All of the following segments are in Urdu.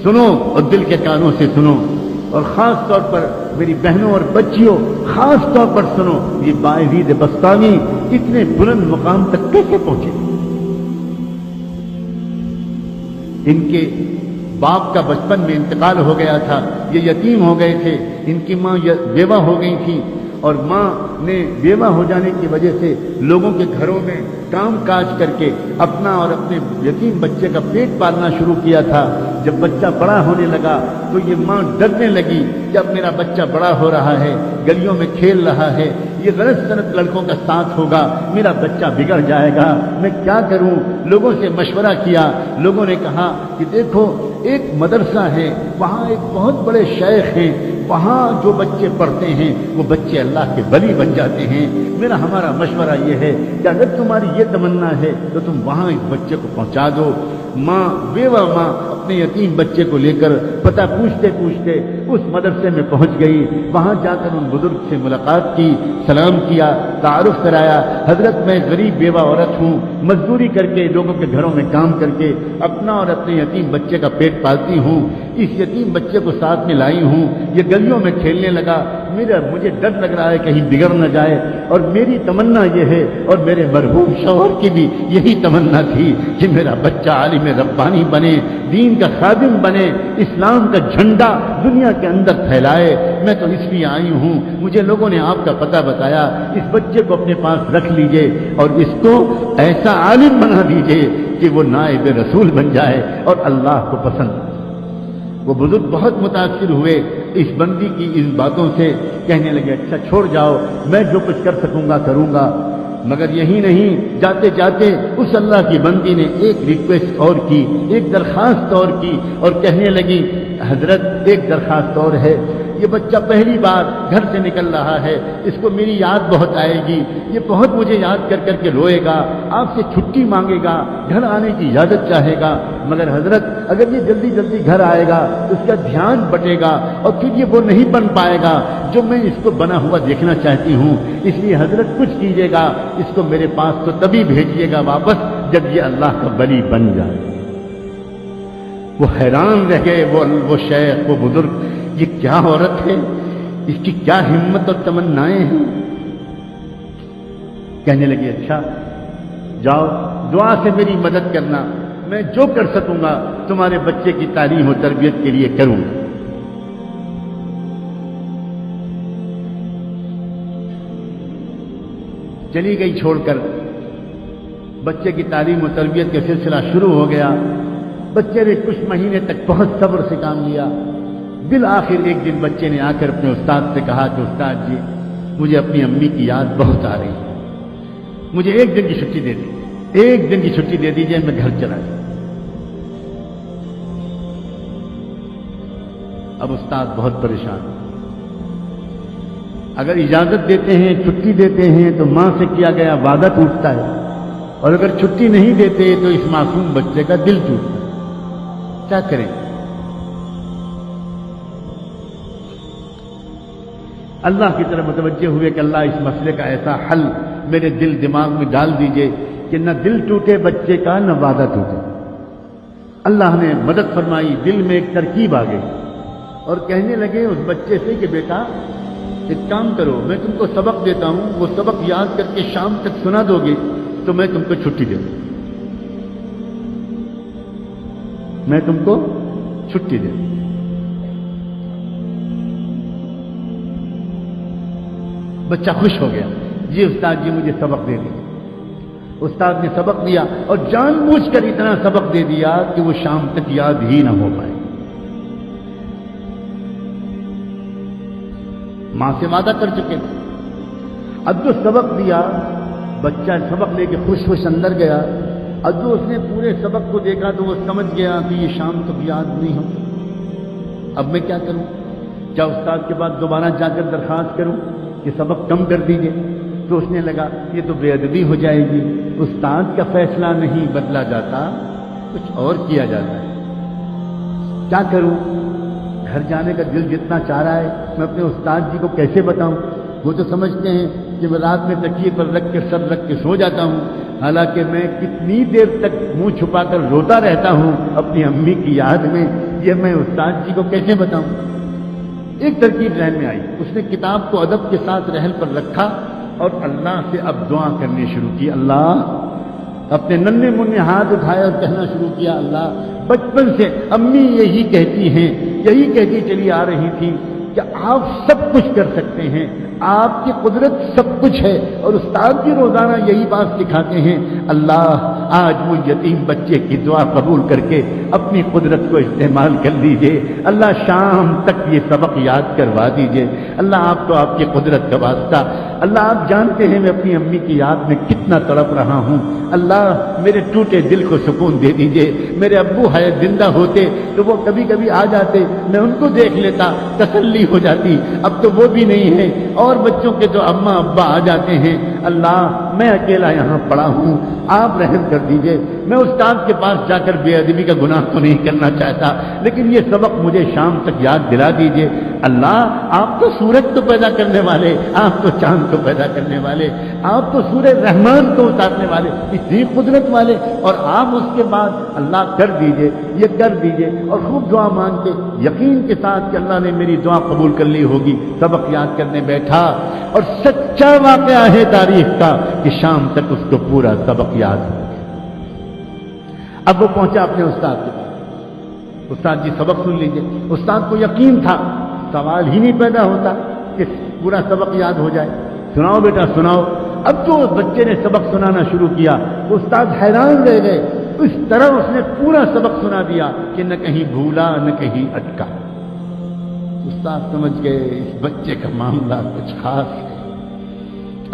سنو اور دل کے کانوں سے سنو، اور خاص طور پر میری بہنوں اور بچیوں خاص طور پر سنو، یہ باعزید بستامی اتنے بلند مقام تک کیسے پہنچے؟ ان کے باپ کا بچپن میں انتقال ہو گیا تھا، یہ یتیم ہو گئے تھے، ان کی ماں بیوہ ہو گئی تھی، اور ماں نے بیوہ ہو جانے کی وجہ سے لوگوں کے گھروں میں کام کاج کر کے اپنا اور اپنے یتیم بچے کا پیٹ پالنا شروع کیا تھا۔ جب بچہ بڑا ہونے لگا تو یہ ماں ڈرنے لگی کہ اب میرا بچہ بڑا ہو رہا ہے، گلیوں میں کھیل رہا ہے، یہ غلط سلط لڑکوں کا ساتھ ہوگا، میرا بچہ بگڑ جائے گا، میں کیا کروں؟ لوگوں سے مشورہ کیا، لوگوں نے کہا کہ دیکھو ایک مدرسہ ہے، وہاں ایک بہت بڑے شیخ ہیں، وہاں جو بچے پڑھتے ہیں وہ بچے اللہ کے ولی بن جاتے ہیں۔ ہمارا مشورہ یہ ہے کہ اگر تمہاری یہ تمنا ہے تو تم وہاں اس بچے کو پہنچا دو۔ ماں، بیوہ ماں اپنے یتیم بچے کو لے کر پتہ پوچھتے پوچھتے اس مدرسے میں پہنچ گئی، وہاں جا کر ان بزرگ سے ملاقات کی، سلام کیا، تعارف کرایا، حضرت میں غریب بیوہ عورت ہوں، مزدوری کر کے لوگوں کے گھروں میں کام کر کے اپنا اور اپنے یتیم بچے کا پیٹ پالتی ہوں، اس یتیم بچے کو ساتھ میں لائی ہوں، یہ گلیوں میں کھیلنے لگا، مجھے ڈر لگ رہا ہے کہیں بگڑ نہ جائے، اور میری تمنا یہ ہے، اور میرے مرحوم شوہر کی بھی یہی تمنا تھی کہ میرا بچہ عالم ربانی بنے، دین کا خادم بنے، اسلام کا جھنڈا دنیا کے اندر پھیلائے۔ میں تو اس لیے آئی ہوں، مجھے لوگوں نے آپ کا پتہ بتایا، اس بچے کو اپنے پاس رکھ لیجئے اور اس کو ایسا عالم بنا دیجئے کہ وہ نائب رسول بن جائے اور اللہ کو پسند۔ وہ بزرگ بہت متاثر ہوئے اس بندی کی ان باتوں سے، کہنے لگے اچھا چھوڑ جاؤ، میں جو کچھ کر سکوں گا کروں گا۔ مگر یہی نہیں، جاتے جاتے اس اللہ کی بندی نے ایک ریکویسٹ اور کی، ایک درخواست اور کی، اور کہنے لگی حضرت ایک درخواست اور ہے، یہ بچہ پہلی بار گھر سے نکل رہا ہے، اس کو میری یاد بہت آئے گی، یہ بہت مجھے یاد کر کر کے روئے گا، آپ سے چھٹی مانگے گا، گھر آنے کی اجازت چاہے گا، مگر حضرت اگر یہ جلدی جلدی گھر آئے گا تو اس کا دھیان بٹے گا اور پھر یہ وہ نہیں بن پائے گا جو میں اس کو بنا ہوا دیکھنا چاہتی ہوں، اس لیے حضرت کچھ کیجیے گا، اس کو میرے پاس تو تبھی بھیجیے گا واپس جب یہ اللہ کا ولی بن جائے۔ وہ حیران رہ گئے، وہ شیخ، وہ بزرگ، یہ کیا عورت ہے، اس کی کیا ہمت اور تمنائیں ہیں۔ کہنے لگے اچھا جاؤ دعا سے میری مدد کرنا، میں جو کر سکوں گا تمہارے بچے کی تعلیم و تربیت کے لیے کروں گا۔ چلی گئی چھوڑ کر، بچے کی تعلیم و تربیت کا سلسلہ شروع ہو گیا، بچے نے کچھ مہینے تک بہت صبر سے کام لیا، بالآخر ایک دن بچے نے آ کر اپنے استاد سے کہا کہ استاد جی مجھے اپنی امی کی یاد بہت آ رہی ہے، مجھے ایک دن کی چھٹی دے دیجیے، ایک دن کی چھٹی دے دیجیے، میں گھر چلا جاؤں۔ اب استاد بہت پریشان، اگر اجازت دیتے ہیں، چھٹی دیتے ہیں تو ماں سے کیا گیا وعدہ ٹوٹتا ہے، اور اگر چھٹی نہیں دیتے تو اس معصوم بچے کا دل ٹوٹتا ہے، کیا کریں؟ اللہ کی طرف متوجہ ہوئے کہ اللہ اس مسئلے کا ایسا حل میرے دل دماغ میں ڈال دیجئے کہ نہ دل ٹوٹے بچے کا، نہ وعدہ ٹوٹے۔ اللہ نے مدد فرمائی، دل میں ایک ترکیب آ گئی، اور کہنے لگے اس بچے سے کہ بیٹا ایک کام کرو، میں تم کو سبق دیتا ہوں، وہ سبق یاد کر کے شام تک سنا دو گے تو میں تم کو چھٹی دے دوں، میں تم کو چھٹی دے دوں۔ بچہ خوش ہو گیا، جی استاد جی مجھے سبق دے دیا۔ استاد نے سبق دیا اور جان بوجھ کر اتنا سبق دے دیا کہ وہ شام تک یاد ہی نہ ہو پائے۔ ماں سے وعدہ کر چکے تھے، اب جو سبق دیا بچہ سبق لے کے خوش خوش اندر گیا، اب جو اس نے پورے سبق کو دیکھا تو وہ سمجھ گیا کہ یہ شام تک یاد نہیں ہو، اب میں کیا کروں؟ کیا استاد کے بعد دوبارہ جا کر درخواست کروں کہ سبق کم کر دیجیے؟ سوچنے لگا یہ تو بے ادبی ہو جائے گی، استاد کا فیصلہ نہیں بدلا جاتا، کچھ اور کیا جاتا ہے، کیا کروں؟ گھر جانے کا دل جتنا چاہ رہا ہے، میں اپنے استاد جی کو کیسے بتاؤں؟ وہ تو سمجھتے ہیں کہ میں رات میں تکیے پر رکھ کے سر رکھ کے سو جاتا ہوں، حالانکہ میں کتنی دیر تک منہ چھپا کر روتا رہتا ہوں اپنی امی کی یاد میں، یہ میں استاد جی کو کیسے بتاؤں؟ ایک ترکیب ذہن میں آئی، اس نے کتاب کو ادب کے ساتھ رحل پر رکھا اور اللہ سے اب دعا کرنی شروع کی۔ اللہ، اپنے ننھے منھے ہاتھ اٹھائے اور کہنا شروع کیا، اللہ بچپن سے امی یہی کہتی ہیں، یہی کہتی چلی آ رہی تھی کہ آپ سب کچھ کر سکتے ہیں، آپ کی قدرت سب کچھ ہے، اور استاد بھی روزانہ یہی بات سکھاتے ہیں۔ اللہ، آج وہ یتیم بچے کی دعا قبول کر کے اپنی قدرت کو استعمال کر لیجئے۔ اللہ شام تک یہ سبق یاد کروا دیجئے۔ اللہ آپ کو آپ کی قدرت کا واسطہ، اللہ آپ جانتے ہیں میں اپنی امی کی یاد میں کتنا تڑپ رہا ہوں۔ اللہ میرے ٹوٹے دل کو سکون دے دیجئے۔ میرے ابو ہے زندہ ہوتے تو وہ کبھی کبھی آ جاتے، میں ان کو دیکھ لیتا، تسلی ہو جاتی۔ اب تو وہ بھی نہیں ہے، اور بچوں کے جو اماں ابا آ جاتے ہیں۔ اللہ میں اکیلا یہاں پڑا ہوں، آپ رحم کر دیجئے۔ میں استاد کے پاس جا کر بے ادبی کا گناہ تو نہیں کرنا چاہتا، لیکن یہ سبق مجھے شام تک یاد دلا دیجئے۔ اللہ آپ تو سورج کو پیدا کرنے والے، آپ تو چاند کو پیدا کرنے والے، آپ تو سورہ رحمان کو اتارنے والے، اتنی قدرت والے، اور آپ اس کے بعد اللہ کر دیجئے، یہ کر دیجئے، اور خوب دعا مانگ کے یقین کے ساتھ کہ اللہ نے میری دعا قبول کر لی ہوگی، سبق یاد کرنے بیٹھا، اور سچا واقعہ ہے تاریخ کا کہ شام تک اس کو پورا سبق یاد ہو۔ اب وہ پہنچا اپنے استاد کے پاس، استاد جی سبق سن لیجئے۔ استاد کو یقین تھا، سوال ہی نہیں پیدا ہوتا کہ پورا سبق یاد ہو جائے۔ سناؤ بیٹا سناؤ۔ اب جو بچے نے سبق سنانا شروع کیا، استاد حیران رہ گئے، اس طرح اس نے پورا سبق سنا دیا کہ نہ کہیں بھولا نہ کہیں اٹکا۔ استاد سمجھ گئے اس بچے کا معاملہ کچھ خاص ہے،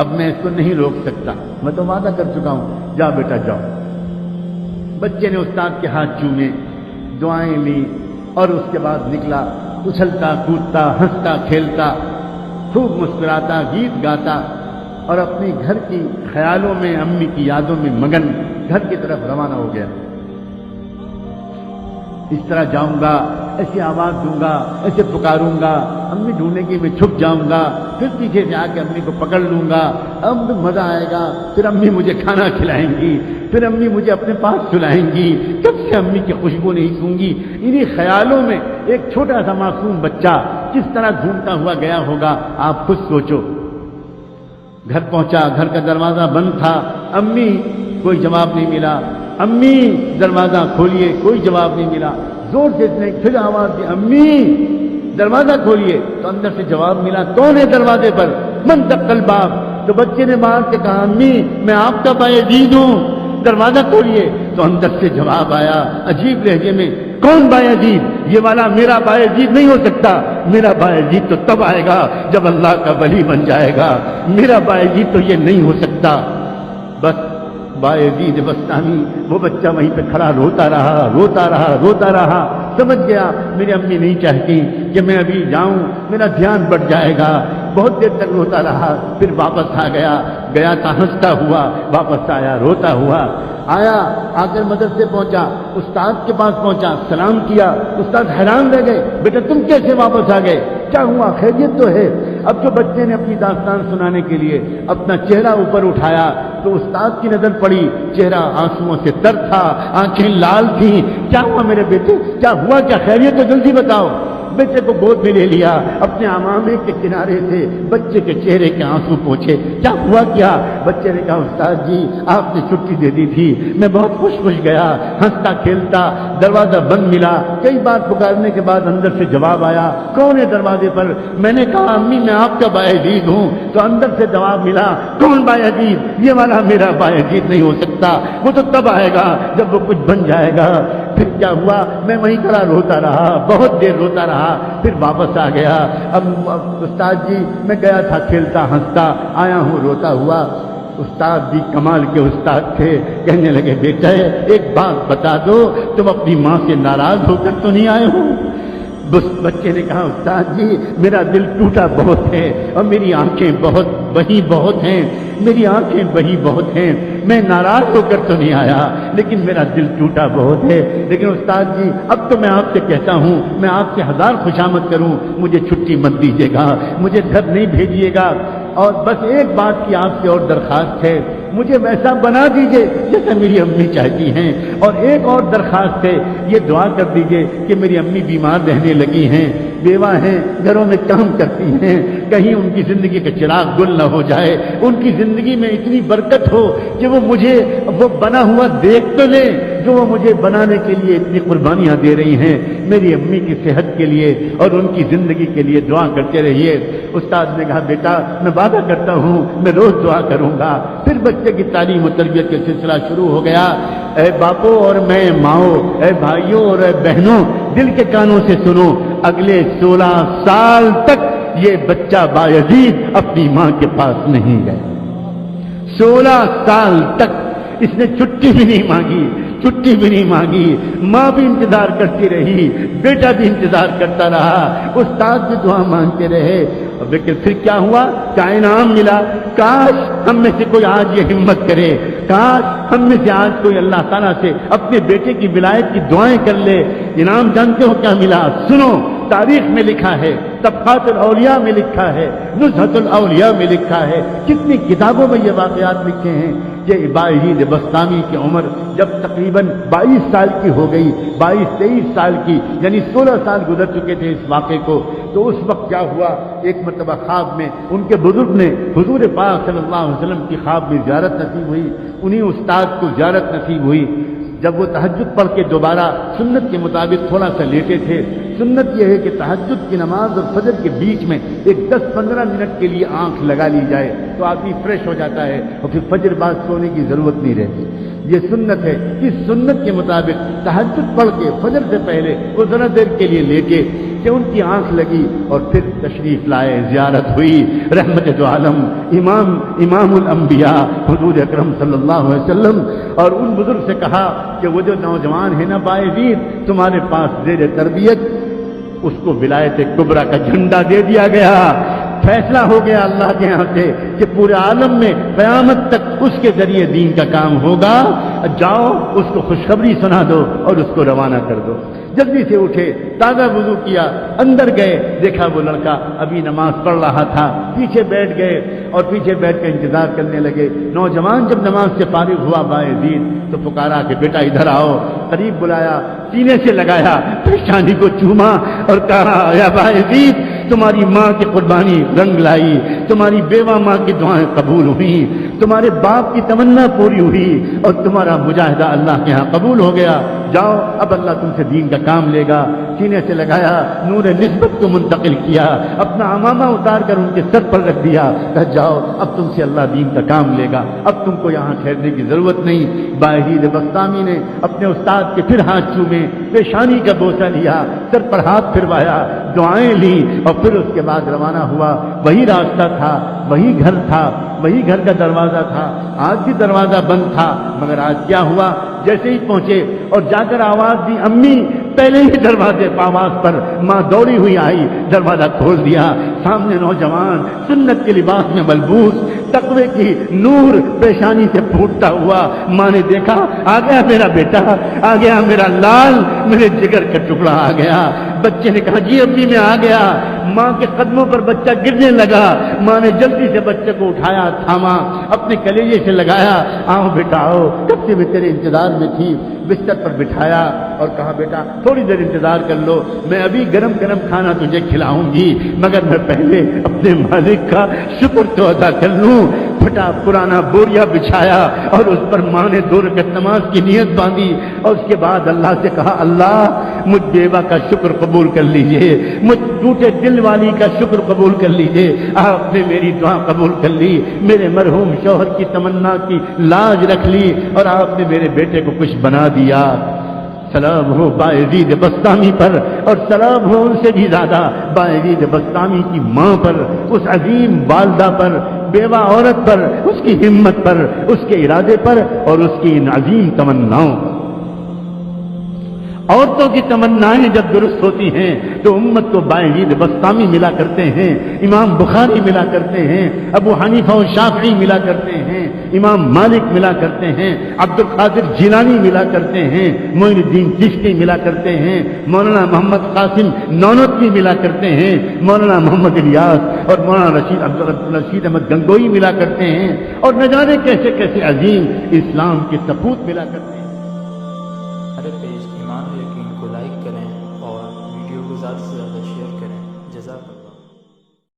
اب میں اس کو نہیں روک سکتا، میں تو وعدہ کر چکا ہوں، جا بیٹا جاؤ۔ بچے نے استاد کے ہاتھ چومے، دعائیں لی، اور اس کے بعد نکلا، اچھلتا کودتا ہنستا کھیلتا، خوب مسکراتا، گیت گاتا، اور اپنے گھر کی خیالوں میں، امی کی یادوں میں مگن گھر کی طرف روانہ ہو گیا۔ اس طرح جاؤں گا، ایسی آواز دوں گا، ایسے پکاروں گا، امی ڈھونڈنے کی میں چھپ جاؤں گا، پھر پیچھے سے آ کے امی کو پکڑ لوں گا، اب مزہ آئے گا، پھر امی مجھے کھانا کھلائیں گی، پھر امی مجھے اپنے پاس سلائیں گی، کب سے امی کی خوشبو نہیں سونگی۔ انہی خیالوں میں ایک چھوٹا سا معصوم بچہ کس طرح گھومتا ہوا گیا ہوگا، آپ خود سوچو۔ گھر پہنچا، گھر کا دروازہ بند تھا، امی، کوئی جواب نہیں ملا، امی دروازہ کھولیے، کوئی جواب نہیں ملا، زور سے اس نے پھر آواز دی، امی دروازہ کھولیے، تو اندر سے جواب ملا، کون ہے دروازے پر؟ من دق الباب۔ تو بچے نے باہر سے کہا، امی میں آپ کا بایزید ہوں، دروازہ کھولیے۔ تو اندر سے جواب آیا عجیب لہجے میں، کون بایزید؟ یہ والا میرا بایزید نہیں ہو سکتا، میرا بایزید تو تب آئے گا جب اللہ کا ولی بن جائے گا، میرا بایزید تو یہ نہیں ہو سکتا۔ بس بایزید بستانی، وہ بچہ وہیں پہ کھڑا روتا رہا، روتا رہا، روتا رہا، سمجھ گیا میری امی نہیں چاہتی کہ میں ابھی جاؤں، میرا دھیان بڑھ جائے گا، بہت دیر تک روتا رہا، پھر واپس آ گیا، گیا تھا ہنستا ہوا، واپس آیا روتا ہوا، آیا، آ کر مدرسے پہنچا، استاد کے پاس پہنچا، سلام کیا، استاد حیران رہ گئے، بیٹا تم کیسے واپس آ گئے، کیا ہوا، خیریت تو ہے؟ اب جو بچے نے اپنی داستان سنانے کے لیے اپنا چہرہ اوپر اٹھایا تو استاد کی نظر پڑی، چہرہ آنسوؤں سے تر تھا، آنکھیں لال تھیں۔ کیا ہوا میرے بیٹے، کیا ہوا، کیا خیریت تو جلدی بتاؤ۔ بیٹے کو گود میں لے لیا، اپنے عمامے کے کنارے سے بچے کے چہرے کے آنسو پوچھے، کیا ہوا کیا؟ بچے نے کہا، استاد جی آپ نے چھٹی دے دی تھی، میں بہت خوش گیا، ہنستا کھیلتا، دروازہ بند ملا، کئی بار پکارنے کے بعد اندر سے جواب آیا، کون ہے دروازے پر؟ میں نے کہا، امی میں آپ کا بایزید ہوں، تو اندر سے جواب ملا، کون بایزید؟ یہ والا میرا بایزید نہیں ہو سکتا، وہ تو تب آئے گا جب وہ کچھ بن جائے گا۔ پھر کیا ہوا، میں وہیں کھڑا روتا رہا، بہت دیر روتا رہا، پھر واپس آ گیا۔ اب استاد جی میں گیا تھا کھیلتا ہنستا، آیا ہوں روتا ہوا۔ استاد بھی کمال کے استاد تھے، کہنے لگے، بیٹا ایک بات بتا دو، تم اپنی ماں سے ناراض ہو کر تو نہیں آئے ہو؟ بچے نے کہا، استاد جی میرا دل ٹوٹا بہت ہے، اور میری آنکھیں بہت بہی بہت ہیں، میری آنکھیں بہی بہت ہیں، میں ناراض ہو کر تو نہیں آیا، لیکن میرا دل ٹوٹا بہت ہے۔ لیکن استاد جی اب تو میں آپ سے کہتا ہوں، میں آپ سے ہزار خوشامد کروں، مجھے چھٹی مت دیجیے گا، مجھے گھر نہیں بھیجیے گا، اور بس ایک بات کی آپ سے اور درخواست ہے، مجھے ویسا بنا دیجئے جیسا میری امی چاہتی ہیں، اور ایک اور درخواست ہے، یہ دعا کر دیجئے کہ میری امی بیمار رہنے لگی ہیں، بیوہ ہیں، گھروں میں کام کرتی ہیں، کہیں ان کی زندگی کا چراغ گل نہ ہو جائے، ان کی زندگی میں اتنی برکت ہو کہ وہ مجھے وہ بنا ہوا دیکھ تو لیں جو وہ مجھے بنانے کے لیے اتنی قربانیاں دے رہی ہیں۔ میری امی کی صحت کے لیے اور ان کی زندگی کے لیے دعا کرتے رہیے۔ استاد نے کہا بیٹا میں وعدہ کرتا ہوں میں روز دعا کروں گا۔ پھر بچے کی تعلیم و تربیت کا سلسلہ شروع ہو گیا۔ اے باپو اور میں ماؤں، اے بھائیوں اور اے بہنوں، دل کے کانوں سے سنو، اگلے 16 سال تک یہ بچہ بایزید اپنی ماں کے پاس نہیں گیا۔ 16 سال تک اس نے چھٹی بھی نہیں مانگی، چھٹی بھی نہیں مانگی، ماں بھی انتظار کرتی رہی، بیٹا بھی انتظار کرتا رہا، استاد بھی دعا مانگتے رہے، لیکن پھر کیا ہوا؟ کیا انعام ملا؟ کاش ہم میں سے کوئی آج یہ ہمت کرے، کاش ہم میں سے آج کوئی اللہ تعالیٰ سے اپنے بیٹے کی ولایت کی دعائیں کر لے۔ انعام جانتے ہو کیا ملا؟ سنو، تاریخ میں لکھا ہے، طبقات الاولیاء میں لکھا ہے، نزہۃ الاولیاء میں لکھا ہے، کتنی کتابوں میں یہ واقعات لکھے ہیں کہ بایزید بسطامی کی عمر جب تقریباً 22 سال کی ہو گئی، 22-23 سال کی، یعنی 16 سال گزر چکے تھے اس واقعے کو، تو اس وقت کیا ہوا؟ ایک مرتبہ خواب میں ان کے بزرگ نے حضور پاک صلی اللہ علیہ وسلم کی خواب میں زیارت نصیب ہوئی، انہی استاد کو زیارت نصیب ہوئی۔ جب وہ تہجد پڑھ کے دوبارہ سنت کے مطابق تھوڑا سا لیٹے تھے، سنت یہ ہے کہ تہجد کی نماز اور فجر کے بیچ میں ایک 10-15 منٹ کے لیے آنکھ لگا لی جائے تو آدمی فریش ہو جاتا ہے اور پھر فجر بعد سونے کی ضرورت نہیں رہتی۔ یہ سنت ہے۔ اس سنت کے مطابق تہجد پڑھ کے فجر سے پہلے وہ ذرا دیر کے لیے لیٹے کہ ان کی آنکھ لگی اور پھر تشریف لائے، زیارت ہوئی، رحمت دو عالم امام الانبیاء حضور اکرم صلی اللہ علیہ وسلم، اور ان بزرگ سے کہا کہ وہ جو نوجوان ہے نا بایزید تمہارے پاس زیر تربیت، اس کو ولایت کبریٰ کا جھنڈا دے دیا گیا، فیصلہ ہو گیا اللہ کے یہاں سے کہ پورے عالم میں قیامت تک اس کے ذریعے دین کا کام ہوگا، جاؤ اس کو خوشخبری سنا دو اور اس کو روانہ کر دو۔ جلدی سے اٹھے، تازہ وضو کیا، اندر گئے، دیکھا وہ لڑکا ابھی نماز پڑھ رہا تھا، پیچھے بیٹھ گئے اور پیچھے بیٹھ کر انتظار کرنے لگے۔ نوجوان جب نماز سے فارغ ہوا بایزید تو پکارا کہ بیٹا ادھر آؤ، قریب بلایا، سینے سے لگایا، پیشانی کو چوما اور کہا یا بایزید تمہاری ماں کی قربانی رنگ لائی، تمہاری بیوہ ماں کی دعائیں قبول ہوئی، تمہارے باپ کی تمنا پوری ہوئی اور تمہارا مجاہدہ اللہ کے ہاں قبول ہو گیا، جاؤ اب اللہ تم سے دین کا کام لے گا۔ سینے سے لگایا، نور نسبت کو منتقل کیا، اپنا عمامہ اتار کر ان کے سر پر رکھ دیا، کہا جاؤ اب تم سے اللہ دین کا کام لے گا، اب تم کو یہاں ٹھہرنے کی ضرورت نہیں۔ بایزید بسطامی نے اپنے استاد کے پھر ہاتھ چومے، پیشانی کا بوسہ لیا، سر پر ہاتھ پھروایا، دعائیں لی اور پھر اس کے بعد روانہ ہوا۔ وہی راستہ تھا، وہی گھر تھا، وہی گھر کا دروازہ تھا، آج بھی دروازہ بند تھا، مگر آج کیا ہوا؟ جیسے ہی پہنچے اور جا کر آواز دی امی، پہلے ہی دروازے آواز پر ماں دوڑی ہوئی آئی، دروازہ کھول دیا، سامنے نوجوان سنت کے لباس میں ملبوس، تقوی کی نور پیشانی سے پھوٹتا ہوا۔ ماں نے دیکھا آ گیا میرا بیٹا، آ گیا میرا لال، میرے جگر کا ٹکڑا آ گیا۔ بچے نے کہا جی ابھی میں آ گیا۔ ماں کے قدموں پر بچہ گرنے لگا، ماں نے جلدی سے بچے کو اٹھایا، تھاما، اپنے کلیجے سے لگایا، آؤ بیٹا آؤ، کب سے میں تیرے انتظار میں تھی، بستر پر بٹھایا اور کہا بیٹا تھوڑی دیر انتظار کر لو، میں ابھی گرم گرم کھانا تجھے کھلاؤں گی، مگر میں پہلے اپنے مالک کا شکر تو ادا کر لوں۔ پھٹا پرانا بوریا بچھایا اور اس پر ماں نے 2 رکعت نماز کی نیت باندھی اور اس کے بعد اللہ سے کہا اللہ مجھ بیوہ کا شکر قبول کر لیجئے، مجھ ٹوٹے دل والی کا شکر قبول کر لیجئے، آپ نے میری دعا قبول کر لی، میرے مرحوم شوہر کی تمنا کی لاج رکھ لی اور آپ نے میرے بیٹے کو کچھ بنا دیا۔ سلام ہو بایزید بسطامی پر اور سلام ہو ان سے بھی زیادہ بایزید بسطامی کی ماں پر، اس عظیم والدہ پر، بیوہ عورت پر، اس کی ہمت پر، اس کے ارادے پر اور اس کی ان عظیم تمناؤں پر۔ عورتوں کی تمنائیں جب درست ہوتی ہیں تو امت کو باعزید بسطامی ملا کرتے ہیں، امام بخاری ملا کرتے ہیں، ابو حنیفہ و شافعی ملا کرتے ہیں، امام مالک ملا کرتے ہیں، عبد القادر جیلانی ملا کرتے ہیں، معین الدین چشتی ملا کرتے ہیں، مولانا محمد قاسم نانوتوی ملا کرتے ہیں، مولانا محمد الیاس اور مولانا رشید احمد گنگوئی ملا کرتے ہیں، اور نہ جانے کیسے کیسے عظیم اسلام کے سپوت ملا کرتے ہیں۔ ہمارے پیج ایمان و یقین کو لائک کریں اور ویڈیو کو زیادہ سے زیادہ شیئر کریں۔